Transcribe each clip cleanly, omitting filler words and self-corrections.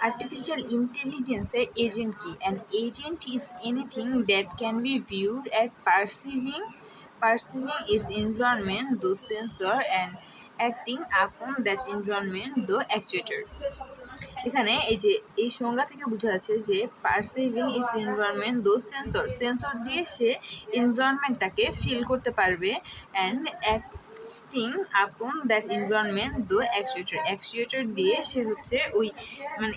Artificial intelligence agent key. An agent is anything that can be viewed at perceiving its environment, those sensor, and acting upon that environment, the actuator. এখানে এই যে এই সংজ্ঞা থেকে বোঝা যাচ্ছে যে পারসিভিং ইটস এনভায়রনমেন্ট দোজ সেন্সর দিয়ে সে এনভায়রনমেন্টটাকে ফিল করতে পারবে অ্যান্ড অ্যাক্টিং আপন দ্যাট এনভায়রনমেন্ট দো অ্যাকচুয়েটর দিয়ে সে হচ্ছে ওই মানে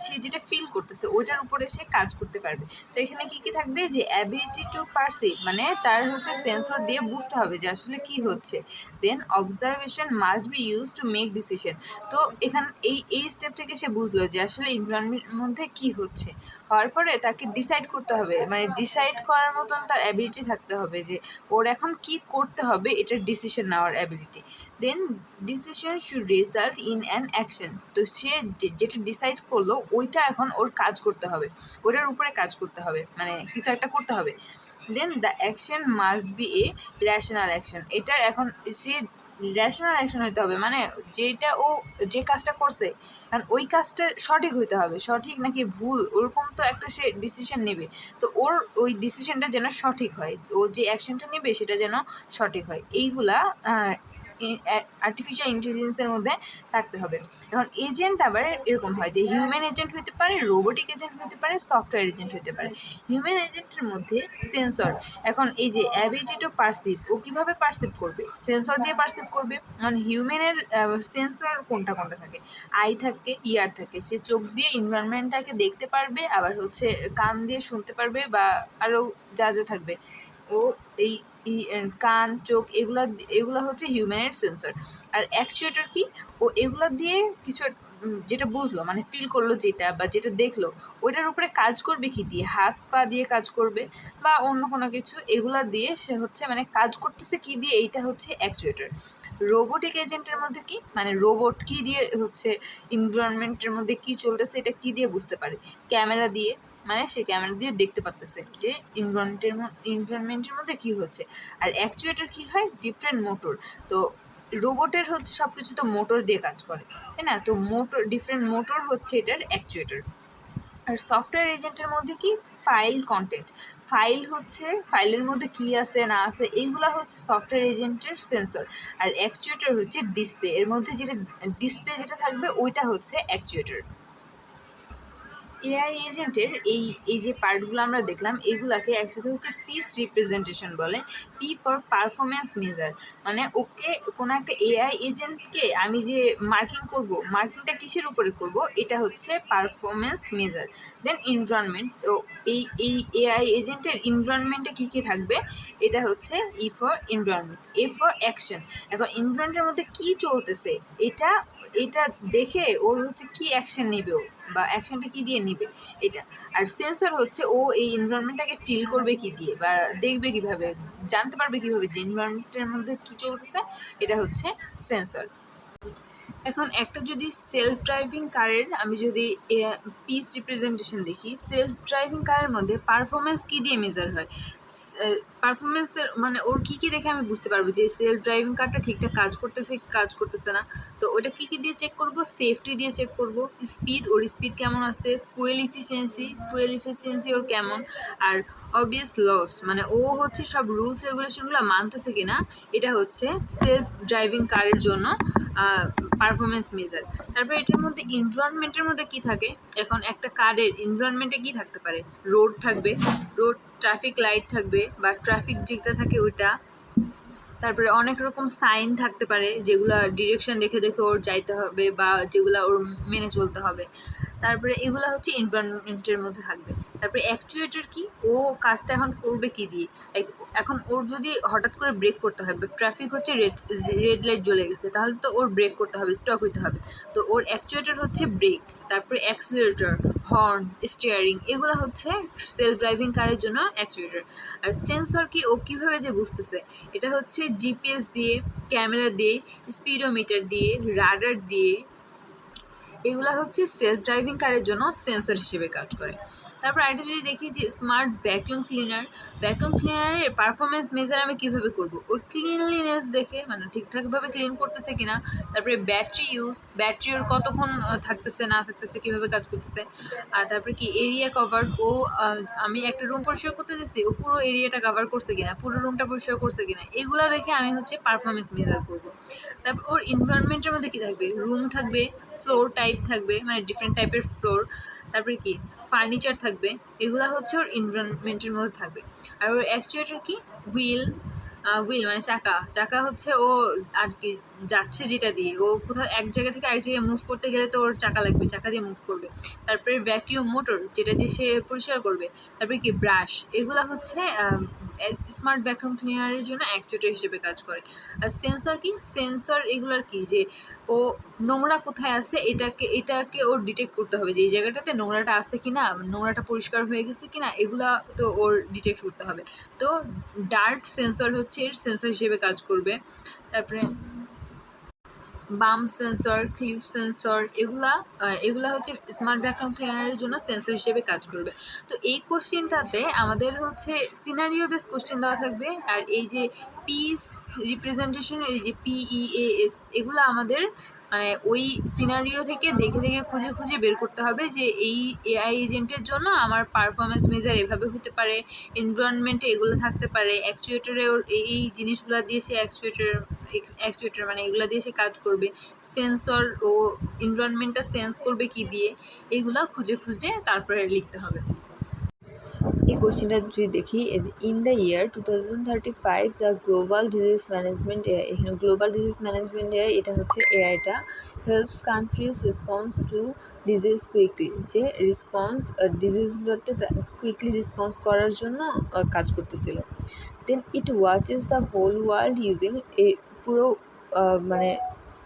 সে যেটা ফিল করতেছে ওইটার উপরে সে কাজ করতে পারবে। তো এখানে কি কি থাকবে যে অ্যাবিলিটি টু পারসিভ, মানে তার হচ্ছে সেন্সর দিয়ে বুঝতে হবে যে আসলে কি হচ্ছে। Then observation must be use to make decision. তো এখানে এই স্টেপ থেকে সে বুঝলো যে আসলে এনভায়রনমেন্টের মধ্যে কি হচ্ছে, হওয়ার পরে তাকে ডিসাইড করতে হবে, মানে ডিসাইড করার মতন তার অ্যাবিলিটি থাকতে হবে যে ওর এখন কি করতে হবে, এটার ডিসিশন নেওয়ার ability. Then decision should result in an action. তো সে যেটা ডিসাইড করলো ওইটা এখন ওর কাজ করতে হবে, ওটার উপরে কাজ করতে হবে, মানে কিছু একটা করতে হবে। Then the action must be a rational action. এটার এখন সে র্যাশনাল অ্যাকশন হতে হবে, মানে যেটা ও যে কাজটা করছে কারণ ওই কাজটা সঠিক হইতে হবে, সঠিক নাকি ভুল ওরকম তো একটা সে ডিসিশন নেবে। তো ওর ওই ডিসিশনটা যেন সঠিক হয়, ও যে অ্যাকশনটা নেবে সেটা যেন সঠিক হয়, এইগুলা আর্টিফিশিয়াল ইন্টেলিজেন্সের মধ্যে থাকতে হবে। এখন এজেন্ট আবার এরকম হয় যে হিউম্যান এজেন্ট হতে পারে, রোবোটিক এজেন্ট হতে পারে, সফটওয়্যার এজেন্ট হতে পারে। হিউম্যান এজেন্টের মধ্যে সেন্সর, এখন এই যে অ্যাবিলিটি টু পারসিভ, ও কীভাবে পারসিভ করবে, সেন্সর দিয়ে পারসিভ করবে। মানে হিউম্যানের সেন্সর কোনটা কোনটা থাকে, আই থাকে, ইয়ার থাকে, সে চোখ দিয়ে এনভায়রনমেন্টটাকে দেখতে পারবে, আবার হচ্ছে কান দিয়ে শুনতে পারবে, বা আরও যা যা থাকবে ও এই কান চোখ এগুলা হচ্ছে হিউম্যানের সেন্সর। আর অ্যাকচুয়েটর কি, ও এগুলা দিয়ে কিছু যেটা বুঝলো মানে ফিল করলো যেটা বা যেটা দেখলো ওইটার উপরে কাজ করবে কি দিয়ে, হাত পা দিয়ে কাজ করবে বা অন্য কোনো কিছু, এগুলা দিয়ে সে হচ্ছে মানে কাজ করতেছে কি দিয়ে, এইটা হচ্ছে অ্যাকচুয়েটর। রোবোটিক এজেন্টের মধ্যে কি, মানে রোবট কি দিয়ে হচ্ছে এনভায়রনমেন্টের মধ্যে কি চলতেছে এটা কি দিয়ে বুঝতে পারে, ক্যামেরা দিয়ে, মানে সে ক্যামেরা দিয়ে দেখতে পারতেছে যে এনভায়রনমেন্টের মধ্যে কি হচ্ছে। আর অ্যাকচুয়েটর কি হয়, ডিফারেন্ট মোটর। তো রোবটের হচ্ছে সব কিছু তো মোটর দিয়ে কাজ করে, তাই না, তো মোটর ডিফারেন্ট মোটর হচ্ছে এটার অ্যাকচুয়েটর। আর সফটওয়্যার এজেন্টের মধ্যে কি, ফাইল কন্টেন্ট, ফাইল হচ্ছে ফাইলের মধ্যে কি আছে না আছে এইগুলা হচ্ছে সফটওয়্যার এজেন্টের সেন্সর। আর অ্যাকচুয়েটর হচ্ছে ডিসপ্লে, এর মধ্যে যেটা ডিসপ্লে যেটা থাকবে ওইটা হচ্ছে অ্যাকচুয়েটর। এআই এজেন্টের এই যে পার্টগুলো আমরা দেখলাম এগুলাকে একসাথে হচ্ছে পিস রিপ্রেজেন্টেশন বলে। পি ফর পারফরমেন্স মেজার, মানে ওকে কোনো একটা এআই এজেন্টকে আমি যে মার্কিং করব, মার্কিংটা কিসের উপরে করব, এটা হচ্ছে পারফরমেন্স মেজার। দেন এনভায়রনমেন্ট, তো এই এআই এজেন্টের এনভায়রনমেন্টে কী কী থাকবে, এটা হচ্ছে E for environment, A for action. এখন এনভায়রনমেন্টের মধ্যে কী চলতেছে এটা এটা দেখে ওর হচ্ছে কি অ্যাকশন নেবে, ও বা অ্যাকশনটা কি দিয়ে নেবে এটা। আর সেন্সর হচ্ছে ও এই এনভায়রনমেন্টটাকে ফিল করবে কি দিয়ে বা দেখবে কিভাবে, জানতে পারবে কিভাবে যে এনভায়রনমেন্টের মধ্যে কি চলতেছে, এটা হচ্ছে সেন্সর। এখন একটা যদি সেলফ ড্রাইভিং কারের আমি যদি পিস রিপ্রেজেন্টেশন দেখি, সেলফ ড্রাইভিং কারের মধ্যে পারফরমেন্স কী দিয়ে মেজার হয়, পারফরমেন্সের মানে ওর কী কী দেখে আমি বুঝতে পারবো যে সেলফ ড্রাইভিং কারটা ঠিকঠাক কাজ করতেছে না। তো ওটা কী কী দিয়ে চেক করব, সেফটি দিয়ে চেক করব, স্পিড, ওর স্পিড কেমন আছে, ফুয়েল ইফিসিয়েন্সি ওর কেমন, আর অবভিয়াস লস, মানে ও হচ্ছে সব রুলস রেগুলেশনগুলো মানতেছে কিনা, এটা হচ্ছে সেলফ ড্রাইভিং কারের জন্য পারফরমেন্স মেজার। তারপরে এটার মধ্যে এনভায়রনমেন্টের মধ্যে কি থাকে, এখন একটা কারের এনভায়রনমেন্টে কি থাকতে পারে, রোড থাকবে, রোড ট্রাফিক লাইট থাকবে বা ট্রাফিক যেটা থাকে ওইটা, তারপরে অনেক রকম সাইন থাকতে পারে যেগুলা ডিরেকশন দেখে দেখে ওর যাইতে হবে বা যেগুলো ওর মেনে চলতে হবে। তারপরে এগুলো হচ্ছে এনভায়রনমেন্টের মধ্যে থাকবে। তারপরে অ্যাকচুয়েটর কি, ও কাজটা এখন করবে কি দিয়ে, এখন ওর যদি হঠাৎ করে ব্রেক করতে হয়, ট্রাফিক হচ্ছে রেড লাইট জ্বলে গেছে, তাহলে তো ওর ব্রেক করতে হবে, স্টপ হইতে হবে। তো ওর অ্যাকচুয়েটর হচ্ছে ব্রেক, তারপরে অ্যাক্সিলারেটর, হর্ন, স্টিয়ারিং, এগুলো হচ্ছে সেলফ ড্রাইভিং কারের জন্য অ্যাকচুয়েটর। আর সেন্সর কি, ও কীভাবে দিয়ে বুঝতেছে, এটা হচ্ছে জিপিএস দিয়ে, ক্যামেরা দিয়ে, স্পিডোমিটার দিয়ে, রাডার দিয়ে, এগুলা হচ্ছে সেলফ ড্রাইভিং কারের জন্য সেন্সর হিসেবে কাজ করে। তারপর আরেকটা যদি দেখি যে স্মার্ট ভ্যাকুয়াম ক্লিনারের পারফরমেন্স মেজার আমি কীভাবে করব, ওর ক্লিনলিনেস দেখে, মানে ঠিকঠাকভাবে ক্লিন করতেছে কিনা। তারপরে ব্যাটারি ওর কতক্ষণ থাকতেছে না থাকতেছে, কীভাবে কাজ করতেছে। আর তারপরে কি এরিয়া কভার, ও আমি একটা রুম পরিষ্কার করতে দিচ্ছি, ও পুরো এরিয়াটা কভার করছে কিনা, পুরো রুমটা পরিষ্কার করছে কিনা, এগুলা দেখে আমি হচ্ছে পারফরমেন্স মেজার করবো। তারপর ওর এনভায়রনমেন্টের মধ্যে কী থাকবে, রুম থাকবে, ফ্লোর টাইপ থাকবে, মানে ডিফারেন্ট টাইপের ফ্লোর, তারপরে কি ফার্নিচার থাকবে, এগুলা হচ্ছে ওর এনভায়রনমেন্টের মধ্যে থাকবে। আর ওর অ্যাকচুয়েটার কি হুইল মানে চাকা হচ্ছে ও আর কি যাচ্ছে যেটা দিয়ে, ও কোথাও এক জায়গা থেকে আরেক জায়গায় মুভ করতে গেলে তো ওর চাকা লাগবে, চাকা দিয়ে মুভ করবে। তারপরে ভ্যাকিউম মোটর, যেটা দিয়ে সে পরিষ্কার করবে। তারপরে কি ব্রাশ, এগুলা হচ্ছে স্মার্ট ভ্যাকুয়াম ক্লিনারের জন্য অ্যাকচুয়েটার হিসেবে কাজ করে। আর সেন্সর এগুলার কি যে ও নোংরা কোথায় আছে এটাকে ওর ডিটেক্ট করতে হবে, যে এই জায়গাটাতে নোংরাটা আছে কিনা, নোংরাটা পরিষ্কার হয়ে গেছে কিনা, এগুলা তো ওর ডিটেক্ট করতে হবে। তো ডার্ট সেন্সর হচ্ছে এর সেন্সর হিসেবে কাজ করবে। তারপরে বাম সেন্সর, ক্লিপ সেন্সর, এগুলা হচ্ছে স্মার্ট ভ্যাকুয়াম ক্লিনারের জন্য সেন্সর হিসেবে কাজ করবে। তো এই কোশ্চেনটাতে আমাদের হচ্ছে সিনারিও বেস কোশ্চেন দেওয়া থাকবে। আর এই যে পিস রিপ্রেজেন্টেশন, এই যে PEAS, এগুলো আমাদের মানে ওই সিনারিও থেকে দেখে দেখে খুঁজে খুঁজে বের করতে হবে যে এই AI এজেন্টের জন্য আমার পারফরমেন্স মেজার এভাবে হতে পারে, এনভায়রনমেন্টে এগুলো থাকতে পারে, অ্যাকচুয়েটরে ওর এই জিনিসগুলো দিয়ে সে অ্যাকচুয়েটর মানে এগুলো দিয়ে সে কাজ করবে, সেন্সর ও এনভায়রনমেন্টটা সেন্স করবে কি দিয়ে, এগুলো খুঁজে খুঁজে তারপরে লিখতে হবে। এই কোশ্চেনটা যদি দেখি, in the year 2035 the global disease management AI, এখানে গ্লোবাল ডিজিজ ম্যানেজমেন্ট এআই, এটা হচ্ছে এআইটা helps countries response to disease quickly, যে ডিজিজগুলোতে কুইকলি রেসপন্স করার জন্য কাজ করতেছিল। Then it watches the whole world using পুরো মানে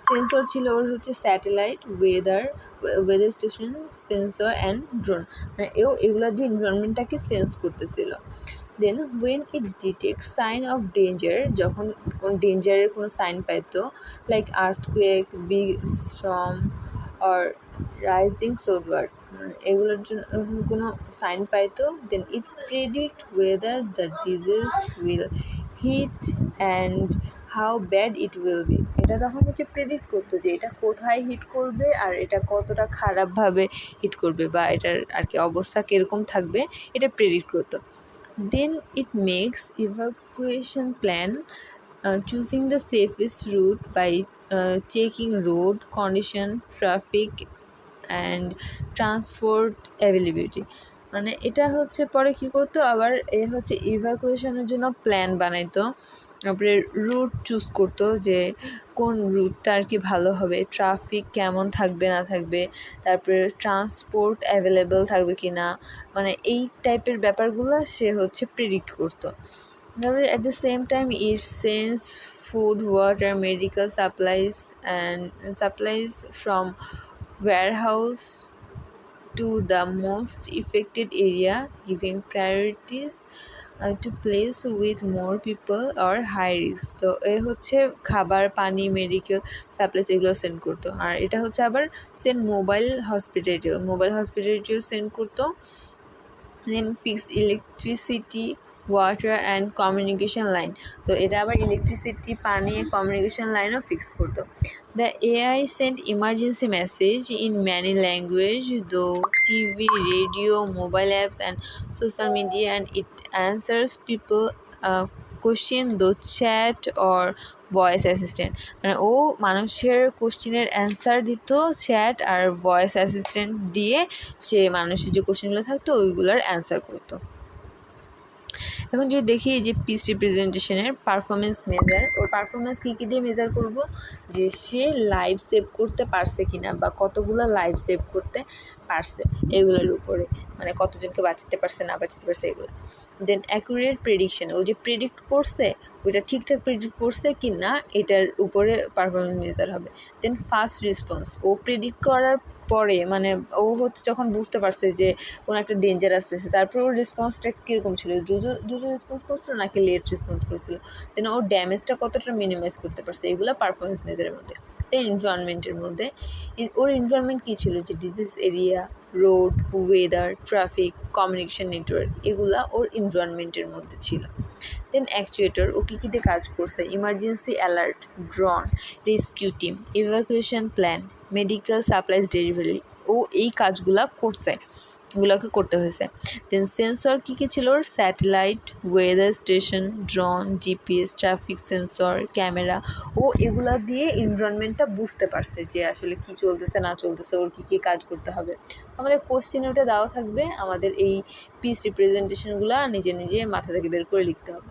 সেন্সর ছিল ওর হচ্ছে satellite, weather station, sensor and drone, মানে এগুলো দিয়ে এনভায়রনমেন্টটাকে সেন্স করতেছিল। Then when it detect sign of danger, যখন ডেঞ্জারের কোনো সাইন পাইতো, like earthquake, big storm or rising seaward, এগুলোর জন্য কোনো সাইন পাইতো, then it predict whether the disease will hit and how bad it will be, এটা তখন হচ্ছে প্রেডিক্ট করতো যে এটা কোথায় হিট করবে আর এটা কতটা খারাপভাবে হিট করবে, বা এটার আর কি অবস্থা কীরকম থাকবে, এটা প্রেডিক্ট করতো। Then it makes evacuation plan, choosing the safest route by checking road condition, traffic and transport availability, মানে এটা হচ্ছে পরে কী করতো, আবার এ হচ্ছে ইভাকুয়েশনের জন্য প্ল্যান বানাইতো, তারপরে রুট চুজ করতো যে কোন রুটটা আর কি ভালো হবে, ট্রাফিক কেমন থাকবে না থাকবে, তারপরে ট্রান্সপোর্ট অ্যাভেলেবেল থাকবে কি না, মানে এই টাইপের ব্যাপারগুলো সে হচ্ছে প্রেডিক্ট করতো। তারপরে at the same time it sends food, water, medical supplies from warehouse to the most affected area, giving priorities to place with more people or high risk. তো এ হচ্ছে খাবার, পানি, মেডিকেল সাপ্লাইজ এগুলো সেন্ড করতো। আর এটা হচ্ছে আবার মোবাইল হসপিটালিটিও সেন্ড করতো। Then fix electricity, water and communication line, তো এটা আবার ইলেকট্রিসিটি, পানি, কমিউনিকেশন লাইনও ফিক্স করতো। The AI sent emergency message in many language, through TV, radio, mobile apps and social media, and it answers people question through chat or voice assistant, মানে ও মানুষের কোশ্চেনের অ্যান্সার দিত চ্যাট আর voice assistant দিয়ে, সে মানুষের যে কোশ্চেনগুলো থাকতো ওইগুলোর অ্যান্সার করতো। এখন যদি দেখি যে পিস রিপ্রেজেন্টেশনের পারফরমেন্স মেজার, ওর পারফরমেন্স কী কী দিয়ে মেজার করব, যে সে লাইভ সেভ করতে পারছে কিনা বা কতগুলো লাইভ সেভ করতে পারছে এগুলোর উপরে, মানে কতজনকে বাঁচাতে পারছে না বাঁচাতে পারছে এগুলো। দেন অ্যাকুরেট প্রেডিকশন, ও যে প্রেডিক্ট করছে ওইটা ঠিকঠাক প্রেডিক্ট করছে কি না এটার উপরে পারফরমেন্স মেজার হবে। দেন ফাস্ট রেসপন্স, ও প্রেডিক্ট করার পরে মানে ও হচ্ছে যখন বুঝতে পারছে যে কোনো একটা ডেঞ্জার আসতেছে, তারপর ওর রেসপন্সটা কীরকম ছিল, দ্রুত দ্রুত রেসপন্স করছিল নাকি লেট রেসপন্স করছিল, দেন ওর ড্যামেজটা কতটা মিনিমাইজ করতে পারছে, এগুলো পারফরমেন্স মেজারের মধ্যে। দেন এনভায়রনমেন্টের মধ্যে ওর এনভায়রনমেন্ট কী ছিল, যে disease area, road, weather, traffic, communication network, এগুলা ওর এনভায়রনমেন্টের মধ্যে ছিল। দেন অ্যাকচুয়েটর ও কী কী দিয়ে কাজ করছে, emergency alert, drone, rescue team, evacuation plan, medical supplies delivery, ও এই কাজগুলা করছে, এগুলোকে করতে হয়েছে। দেন সেন্সর কী কী ছিল, satellite, weather station, drone, GPS, traffic sensor, camera, ও এগুলা দিয়ে এনভায়রনমেন্টটা বুঝতে পারছে যে আসলে কী চলতেছে না চলতেছে, ওর কী কী কাজ করতে হবে। আমাদের কোশ্চেনে ওটা দেওয়া থাকবে, আমাদের এই পিস রিপ্রেজেন্টেশনগুলো নিজে নিজে মাথা থেকে বের করে লিখতে হবে।